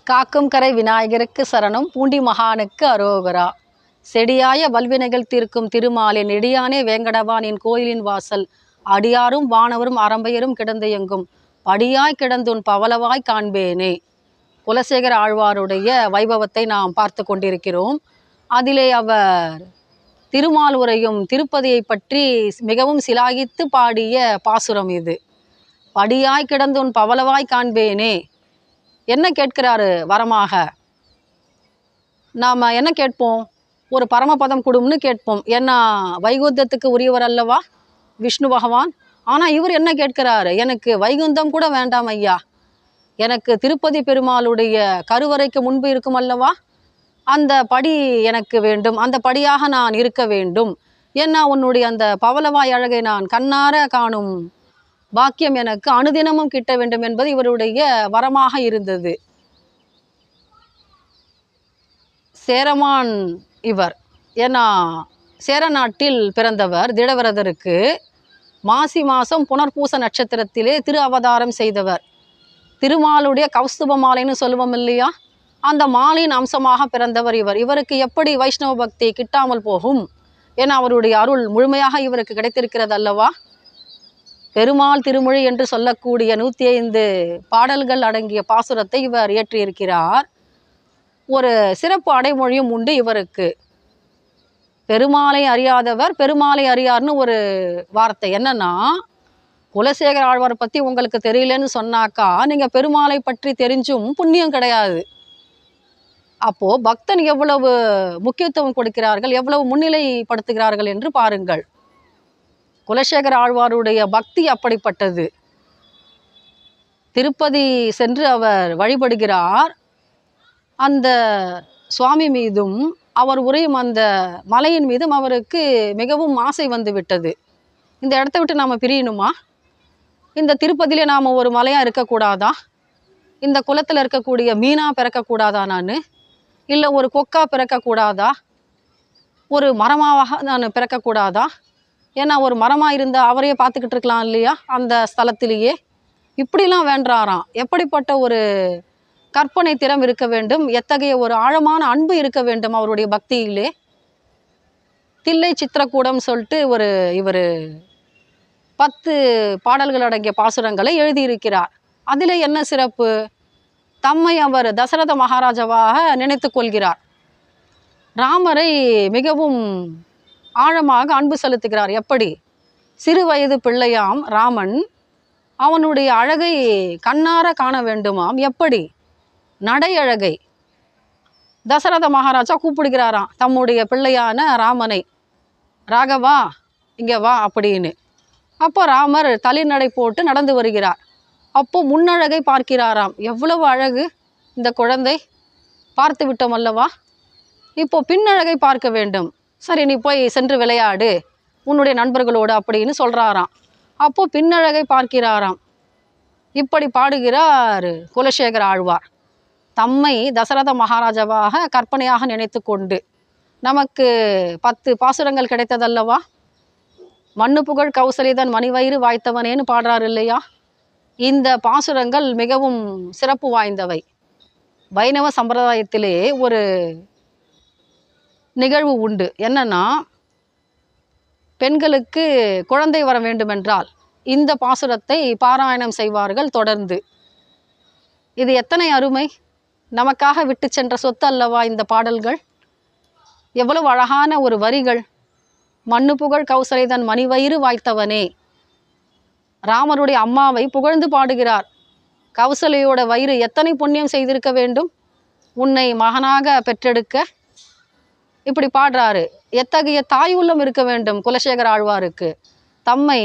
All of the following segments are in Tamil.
காக்கும் கரை விநாயகருக்கு சரணம், பூண்டி மகானுக்கு அரோகரா. செடியாய வல்வினைகள் தீர்க்கும் திருமாலின் நெடியானே வேங்கடவானின் கோயிலின் வாசல் அடியாரும் வானவரும் அரம்பையரும் கிடந்து எங்கும் படியாய் கிடந்துன் பவளவாய் காண்பேனே. குலசேகர ஆழ்வாருடைய வைபவத்தை நாம் பார்த்து கொண்டிருக்கிறோம். அதிலே அவர் திருமால் உரையும் திருப்பதியை பற்றி மிகவும் சிலாகித்து பாடிய பாசுரம் இது. படியாய் கிடந்துன் பவளவாய் காண்பேனே. என்ன கேட்கிறாரு வரமாக? நாம் என்ன கேட்போம்? ஒரு பரமபதம் கொடும்னு கேட்போம். ஏன்னா வைகுந்தத்துக்கு உரியவர் அல்லவா விஷ்ணு பகவான். ஆனால் இவர் என்ன கேட்கிறாரு? எனக்கு வைகுந்தம் கூட வேண்டாம் ஐயா, எனக்கு திருப்பதி பெருமாளுடைய கருவறைக்கு முன்பு இருக்கும் அல்லவா, அந்த படி எனக்கு வேண்டும், அந்த படியாக நான் இருக்க வேண்டும். ஏன்னா உன்னுடைய அந்த பவளவாய் அழகை நான் கண்ணார காணும் பாக்கியம் எனக்கு அனுதினமும் கிட்ட வேண்டும் என்பது இவருடைய வரமாக இருந்தது. சேரமான் இவர். ஏன்னா சேர நாட்டில் பிறந்தவர். திடவரதருக்கு மாசி மாதம் புனர்பூச நட்சத்திரத்திலே திரு அவதாரம் செய்தவர். திருமாலுடைய கௌஸ்துப மாலைன்னு சொல்லுவோம் இல்லையா, அந்த மாலையின் அம்சமாக பிறந்தவர் இவர். இவருக்கு எப்படி வைஷ்ணவ பக்தி கிட்டாமல் போகும்? ஏன்னா அவருடைய அருள் முழுமையாக இவருக்கு கிடைத்திருக்கிறது அல்லவா. பெருமாள் திருமொழி என்று சொல்லக்கூடிய 105 பாடல்கள் அடங்கிய பாசுரத்தை இவர் இயற்றியிருக்கிறார். ஒரு சிறப்பு அடைமொழியும் உண்டு இவருக்கு. பெருமாளை அறியாதவர் பெருமாளை அறியார்னு ஒரு வார்த்தை. என்னன்னா, குலசேகர ஆழ்வாரை பற்றி உங்களுக்கு தெரியலன்னு சொன்னாக்கா நீங்கள் பெருமாளை பற்றி தெரிஞ்சும் புண்ணியம் கிடையாது. அப்போது பக்தன் எவ்வளவு முக்கியத்துவம் கொடுக்கிறார்கள், எவ்வளவு முன்னிலைப்படுத்துகிறார்கள் என்று பாருங்கள். குலசேகர ஆழ்வாருடைய பக்தி அப்படிப்பட்டது. திருப்பதி சென்று அவர் வழிபடுகிறார். அந்த சுவாமி மீதும் அவர் உரையும் அந்த மலையின் மீதும் அவருக்கு மிகவும் ஆசை வந்து விட்டது. இந்த இடத்த விட்டு நாம் பிரியணுமா? இந்த திருப்பதியிலே நாம் ஒரு மலையாக இருக்கக்கூடாதா? இந்த குளத்தில் இருக்கக்கூடிய மீனா பிறக்கக்கூடாதா? நான் இல்லை ஒரு கொக்கா பிறக்கக்கூடாதா? ஒரு மரமாக நான் பிறக்கக்கூடாதா? ஏன்னா ஒரு மரமாக இருந்தால் அவரையே பார்த்துக்கிட்டு இருக்கலாம் இல்லையா அந்த ஸ்தலத்திலேயே. இப்படிலாம் வேண்டாராம். எப்படிப்பட்ட ஒரு கற்பனை திறம் இருக்க வேண்டும், எத்தகைய ஒரு ஆழமான அன்பு இருக்க வேண்டும் அவருடைய பக்தியிலே. தில்லை சித்திரக்கூடம் சொல்லிட்டு இவர் 10 பாடல்கள் அடங்கிய பாசுரங்களை எழுதியிருக்கிறார். அதில் என்ன சிறப்பு? தம்மை அவர் தசரத மகாராஜாவாக நினைத்து கொள்கிறார். ராமரை மிகவும் ஆழமாக அன்பு செலுத்துகிறார். எப்படி? சிறு வயது பிள்ளையாம் ராமன் அவனுடைய அழகை கண்ணார காண வேண்டுமாம். எப்படி? நடை அழகை. தசரத மகாராஜா கூப்பிடுகிறாராம் தம்முடைய பிள்ளையான ராமனை, ராகவா இங்கே வா அப்படின்னு. அப்போ ராமர் தளிர்நடை போட்டு நடந்து வருகிறார். அப்போ முன்னழகை பார்க்கிறாராம். எவ்வளவு அழகு இந்த குழந்தை, பார்த்து விட்டோம் அல்லவா. இப்போ பின்னழகை பார்க்க வேண்டும். சரி, நீ போய் சென்று விளையாடு உன்னுடைய நண்பர்களோடு அப்படின்னு சொல்கிறாராம். அப்போது பின்னழகை பார்க்கிறாராம். இப்படி பாடுகிறார் குலசேகர ஆழ்வார். தம்மை தசரத மகாராஜாவாக கற்பனையாக நினைத்து கொண்டு. நமக்கு 10 பாசுரங்கள் கிடைத்ததல்லவா. மண்ணு புகழ் கௌசலிதன் மணிவயிறு வாய்த்தவனேன்னு பாடுறாரு இல்லையா. இந்த பாசுரங்கள் மிகவும் சிறப்பு வாய்ந்தவை. வைணவ சம்பிரதாயத்திலே ஒரு நிகழ்வு உண்டு. என்னன்னா, பெண்களுக்கு குழந்தை வர வேண்டுமென்றால் இந்த பாசுரத்தை பாராயணம் செய்வார்கள் தொடர்ந்து. இது எத்தனை அருமை! நமக்காக விட்டு சென்ற சொத்து அல்லவா இந்த பாடல்கள். எவ்வளவு அழகான ஒரு வரிகள். மண்ணு புகழ் கௌசலைதன் மணிவயிறு வாய்த்தவனே. ராமருடைய அம்மாவை புகழ்ந்து பாடுகிறார். கௌசலையோட வயிறு எத்தனை புண்ணியம் செய்திருக்க வேண்டும் உன்னை மகனாக பெற்றெடுக்க. இப்படி பாடுறாரு. எத்தகைய தாய் உள்ளம் இருக்க வேண்டும் குலசேகர ஆழ்வாருக்கு. தம்மை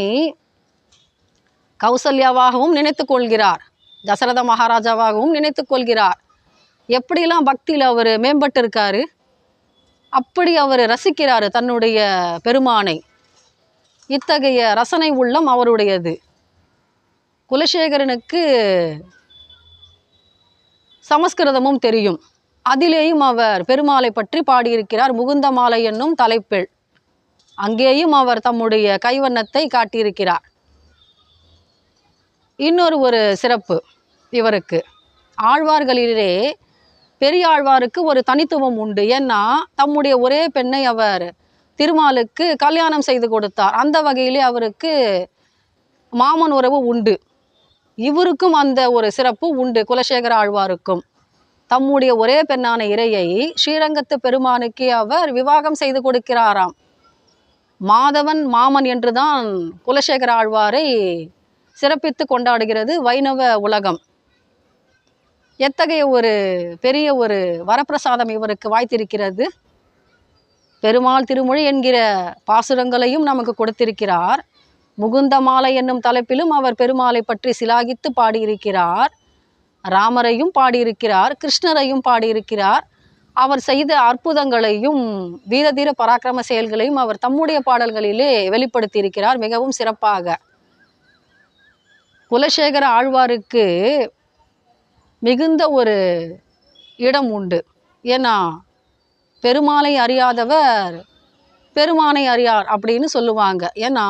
கௌசல்யாவாகவும் நினைத்து கொள்கிறார், தசரத மகாராஜாவாகவும் நினைத்து கொள்கிறார். எப்படிலாம் பக்தியில் அவர் மேம்பட்டு இருக்காரு. அப்படி அவர் ரசிக்கிறார் தன்னுடைய பெருமானை. இத்தகைய ரசனை உள்ளம் அவருடையது. குலசேகரனுக்கு சமஸ்கிருதமும் தெரியும். அதிலேயும் அவர் பெருமாளை பற்றி பாடியிருக்கிறார். முகுந்த மாலை என்னும் தலைப்பில் அங்கேயும் அவர் தம்முடைய கைவண்ணத்தை காட்டியிருக்கிறார். இன்னொரு சிறப்பு இவருக்கு. ஆழ்வார்களிலே பெரியாழ்வாருக்கு ஒரு தனித்துவம் உண்டு. ஏன்னா தம்முடைய ஒரே பெண்ணை அவர் திருமாலுக்கு கல்யாணம் செய்து கொடுத்தார். அந்த வகையிலே அவருக்கு மாமன் உறவு உண்டு. இவருக்கும் அந்த ஒரு சிறப்பு உண்டு. குலசேகர ஆழ்வாருக்கும் தம்முடைய ஒரே பெண்ணான இறையை ஸ்ரீரங்கத்து பெருமானுக்கு அவர் விவாகம் செய்து கொடுக்கிறாராம். மாதவன் மாமன் என்றுதான் குலசேகர ஆழ்வாரை சிறப்பித்து கொண்டாடுகிறது வைணவ உலகம். எத்தகைய ஒரு பெரிய ஒரு வரப்பிரசாதம் இவருக்கு வாய்த்திருக்கிறது. பெருமாள் திருமொழி என்கிற பாசுரங்களையும் நமக்கு கொடுத்திருக்கிறார். முகுந்த மாலை என்னும் தலைப்பிலும் அவர் பெருமாளை பற்றி சிலாகித்து பாடியிருக்கிறார். ராமரையும் பாடியிருக்கிறார், கிருஷ்ணரையும் பாடியிருக்கிறார். அவர் செய்த அற்புதங்களையும் வீரதீர பராக்கிரம செயல்களையும் அவர் தம்முடைய பாடல்களிலே வெளிப்படுத்தியிருக்கிறார் மிகவும் சிறப்பாக. குலசேகர ஆழ்வாருக்கு மிகுந்த ஒரு இடம் உண்டு. ஏன்னா பெருமாளை அறியாதவர் பெருமானை அறியார் அப்படின்னு சொல்லுவாங்க. ஏன்னா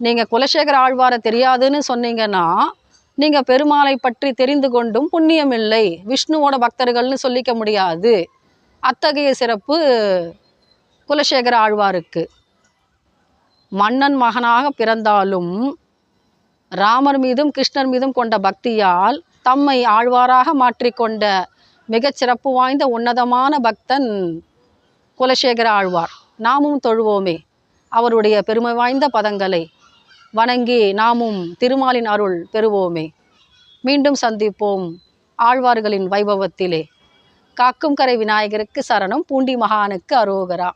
நீங்கள் குலசேகர ஆழ்வாரை தெரியாதுன்னு சொன்னீங்கன்னா நீங்கள் பெருமாளை பற்றி தெரிந்து கொண்டும் புண்ணியம் இல்லை, விஷ்ணுவோட பக்தர்கள்னு சொல்லிக்க முடியாது. அத்தகைய சிறப்பு குலசேகர ஆழ்வாருக்கு. மன்னன் மகனாக பிறந்தாலும் ராமர் மீதும் கிருஷ்ணர் மீதும் கொண்ட பக்தியால் தம்மை ஆழ்வாராக மாற்றிக்கொண்ட மிகச் சிறப்பு வாய்ந்த உன்னதமான பக்தன் குலசேகர ஆழ்வார். நாமும் தொழுவோமே அவருடைய பெருமை வாய்ந்த பதங்களை, வணங்கி நாமும் திருமாலின் அருள் பெறுவோமே. மீண்டும் சந்திப்போம் ஆழ்வார்களின் வைபவத்திலே. காக்கும் கரை விநாயகருக்கு சரணம், பூண்டி மகானுக்கு அரோகரா.